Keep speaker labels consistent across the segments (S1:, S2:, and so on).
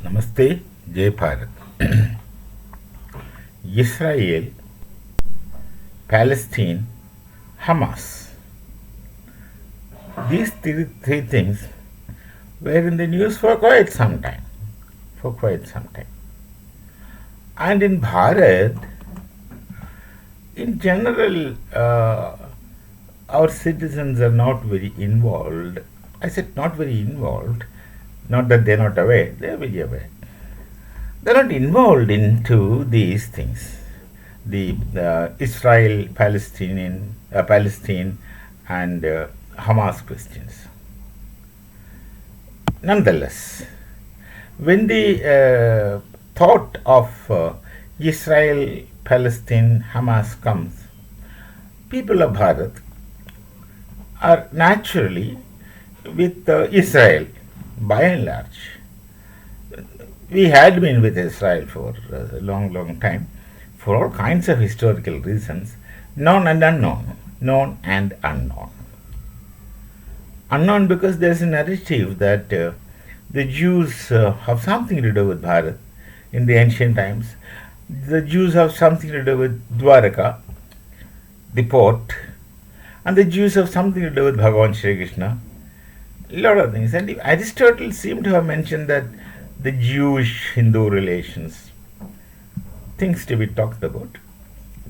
S1: Namaste, Jai Bharat. Yisrael, Palestine, Hamas. These three things were in the news for quite some time. And in Bharat, in general, our citizens are not very involved. I said not very involved, not that they're not aware, they're very aware. They're not involved into these things. The Israel, Palestine, and Hamas questions. Nonetheless, when the thought of Israel, Palestine, Hamas comes, people of Bharat are naturally with Israel by and large. We had been with Israel for a long time for all kinds of historical reasons, known and unknown. Unknown because there is a narrative that the Jews have something to do with Bharat in the ancient times. The Jews have something to do with Dwaraka, the port, and the Jews have something to do with Bhagavan Shri Krishna. A lot of things. And Aristotle seemed to have mentioned that the Jewish-Hindu relations, things to be talked about,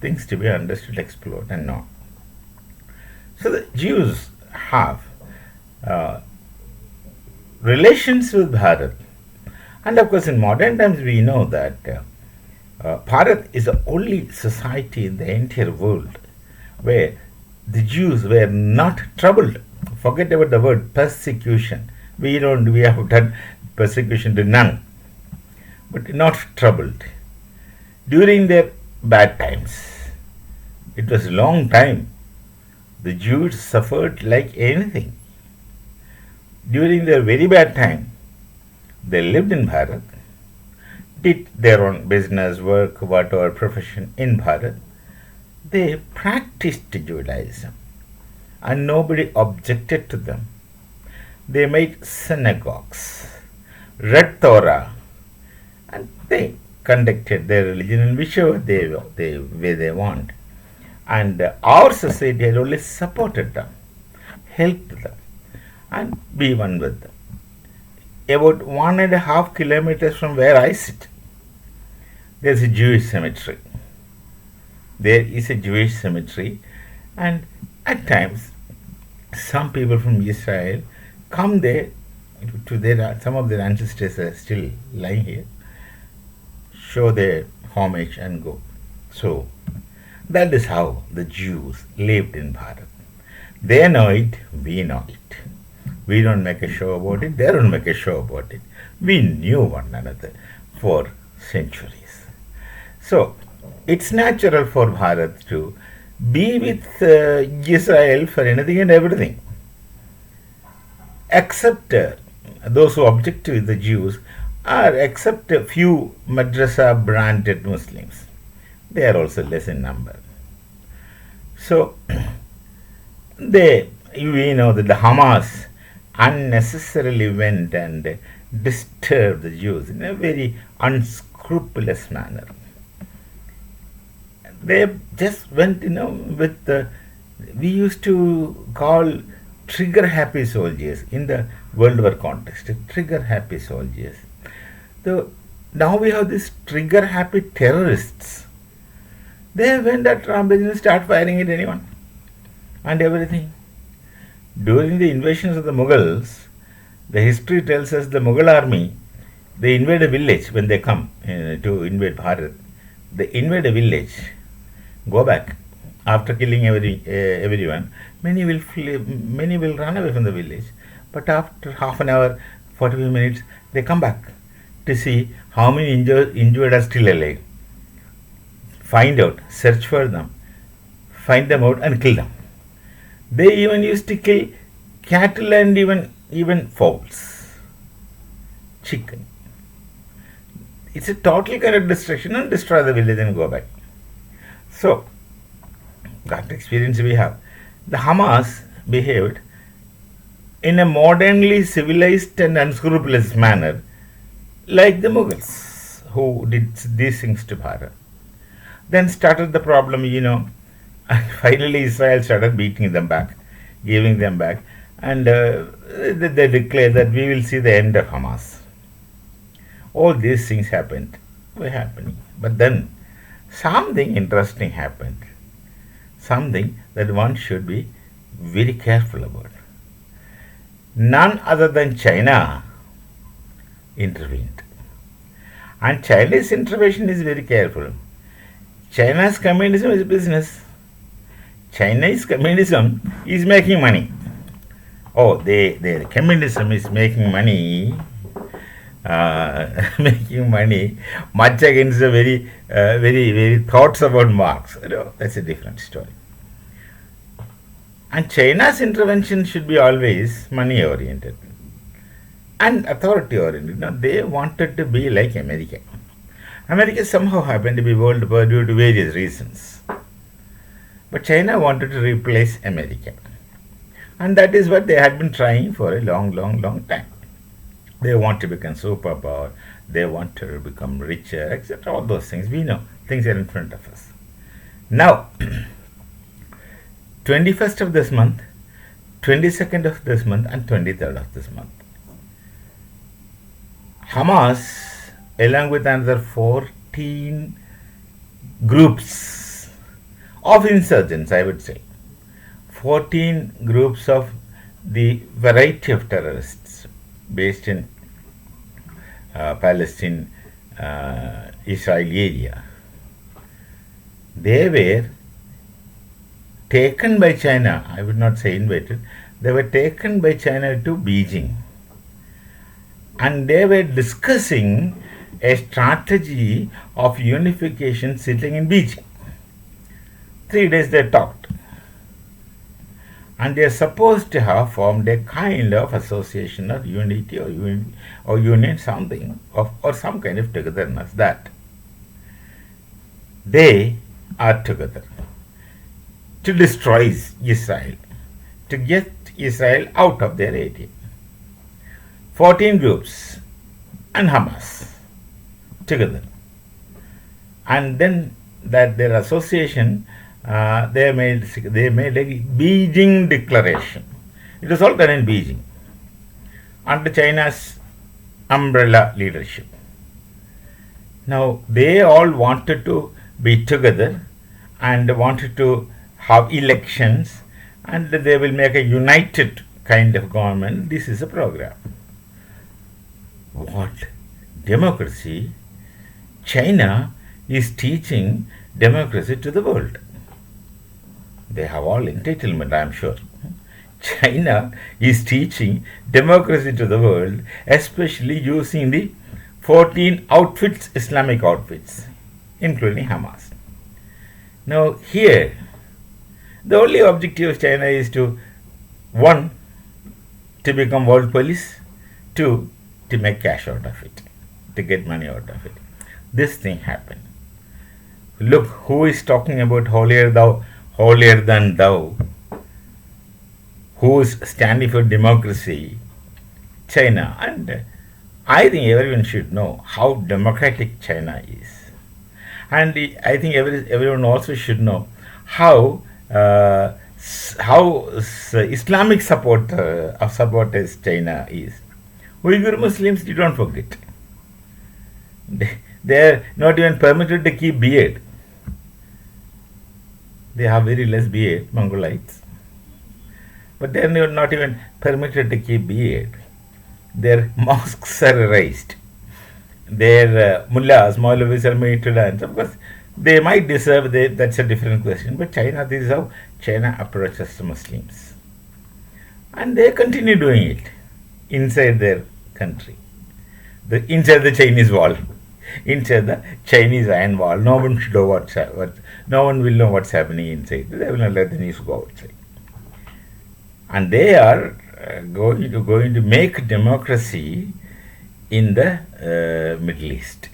S1: things to be understood, explored, and known. So the Jews have relations with Bharat. And of course, in modern times, we know that Bharat is the only society in the entire world where the Jews were not troubled. Forget about the word persecution. We have done persecution to none, but not troubled. During their bad times, it was a long time, the Jews suffered like anything. During their very bad time, they lived in Bharat, did their own business, work, whatever profession in Bharat. They practiced Judaism and nobody objected to them. They made synagogues, read Torah, and they conducted their religion in whichever way they want. And our society had only supported them, helped them, and be one with them. About 1.5 kilometers from where I sit, there is a Jewish cemetery. And at times, some people from Israel come there to some of their ancestors are still lying here, show their homage and go. So, that is how the Jews lived in Bharat. They know it, we know it. We don't make a show about it, they don't make a show about it. We knew one another for centuries. So, it's natural for Bharat to be with Israel for anything and everything. Except those who object to the Jews except a few madrasa branded Muslims. They are also less in number. So, we know that the Hamas unnecessarily went and disturbed the Jews in a very unscrupulous manner. They just went, with we used to call trigger happy soldiers in the World War context, trigger happy soldiers. So now we have these trigger happy terrorists. They went at business, start firing at anyone and everything. During the invasions of the Mughals, the history tells us the Mughal army, they invade a village when they come to invade Bharat. They invade a village, go back after killing everyone. Many will run away from the village, but after half an hour, 45 minutes, they come back to see how many injured are still alive. Find out, search for them, find them out and kill them. They even used to kill cattle and even fowls, chicken. It's a total kind of destruction, and destroy the village and go back. So, that experience we have. The Hamas behaved in a modernly civilized and unscrupulous manner like the Mughals who did these things to Bharat. Then started the problem, and finally Israel started beating them back, giving them back, and they declared that we will see the end of Hamas. All these things were happening. But then something interesting happened, something that one should be very careful about. None other than China intervened. And Chinese intervention is very careful. China's communism is business. Chinese communism is making money. Oh, their communism is making money, making money, much against the very thoughts about Marx. That's a different story. And China's intervention should be always money oriented and authority oriented. They wanted to be like America. America somehow happened to be world power due to various reasons. But China wanted to replace America. And that is what they had been trying for a long, long, long time. They want to become superpower, they want to become richer, etc. All those things. We know. Things are in front of us. Now, 21st of this month, 22nd of this month, and 23rd of this month, Hamas, along with another 14 groups of insurgents, I would say, 14 groups of the variety of terrorists based in Palestine, Israel area, they were taken by China. I would not say invited. They were taken by China to Beijing. And they were discussing a strategy of unification sitting in Beijing. 3 days they talked. And they are supposed to have formed a kind of association or unity or union, something or some kind of togetherness that they are together to destroy Israel, to get Israel out of their area. 14 groups and Hamas together. And then that their association, they made a Beijing declaration. It was all done in Beijing under China's umbrella leadership. Now they all wanted to be together and wanted to have elections, and they will make a united kind of government. This is a program. What? Democracy? China is teaching democracy to the world. They have all entitlement, I am sure. China is teaching democracy to the world, especially using the 14 outfits, Islamic outfits, including Hamas. Now here, the only objective of China is to, 1, to become world police, 2, to make cash out of it, to get money out of it. This thing happened. Look, who is talking about holier than thou? Who is standing for democracy? China. And I think everyone should know how democratic China is. And I think everyone also should know how Islamic supporters China is. Uyghur Muslims, you don't forget. They are not even permitted to keep beard. They have very less beard, Mongolites. But they are not even permitted to keep beard. Their mosques are erased. Their mullahs, Maulvis are made to dance. Of course, they might deserve that's a different question. But China, this is how China approaches the Muslims. And they continue doing it inside their country. Inside the Chinese wall. Inside the Chinese iron wall. No one should know no one will know what's happening inside. They will not let the news go outside. And they are going to make democracy in the Middle East.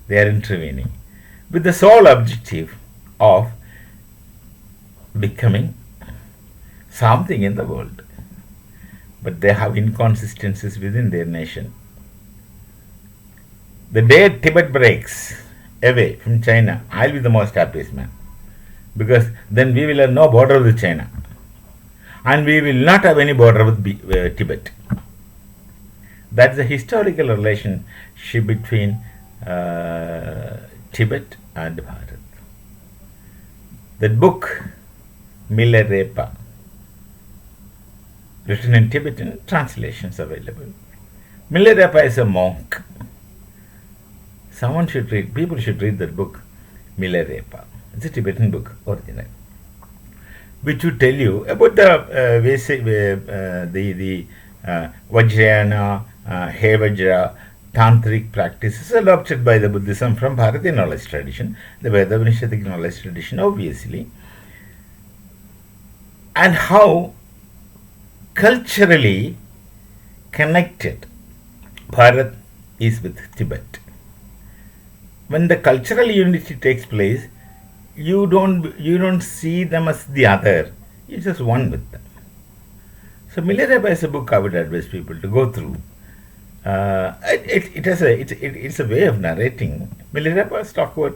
S1: They are intervening with the sole objective of becoming something in the world. But they have inconsistencies within their nation. The day Tibet breaks away from China, I'll be the most happiest man. Because then we will have no border with China. And we will not have any border with Tibet. That's the historical relationship between Tibet and Bharat. That book, Milarepa, written in Tibetan, translations available. Milarepa is a monk. People should read that book, Milarepa. It's a Tibetan book, original, which would tell you about the Vajrayana, Hevajra, tantric practices adopted by the Buddhism from Bharatiya knowledge tradition, the Veda Upanishadic knowledge tradition, obviously, and how culturally connected Bharat is with Tibet. When the cultural unity takes place, you don't see them as the other. You're just one with them. So Milarepa is a book I would advise people to go through. It's a way of narrating. Milarepa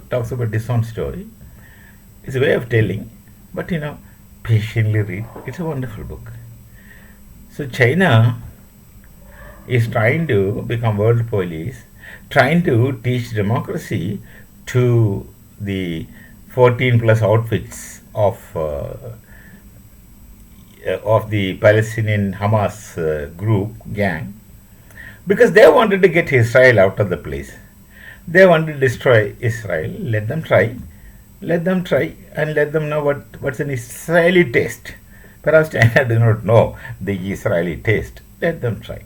S1: talks about his own story. It's a way of telling, but patiently read. It's a wonderful book. So China is trying to become world police, trying to teach democracy to the 14 plus outfits of the Palestinian Hamas gang, because they wanted to get Israel out of the place. They wanted to destroy Israel. Let them try, and let them know what's an Israeli taste. Perhaps China do not know the Israeli taste. Let them try.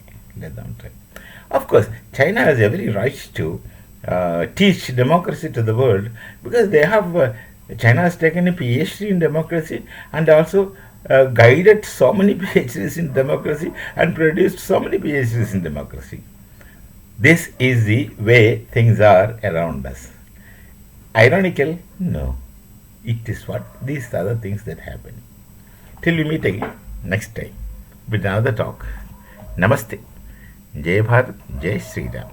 S1: Of course, China has every right to teach democracy to the world, because they have China has taken a PhD in democracy and also guided so many PhDs in democracy and produced so many PhDs in democracy. This is the way things are around us. Ironical? No. It is what these are the things that happen. Till we meet again next time with another talk. Namaste. Jai Bharat, Jai Sri Ram.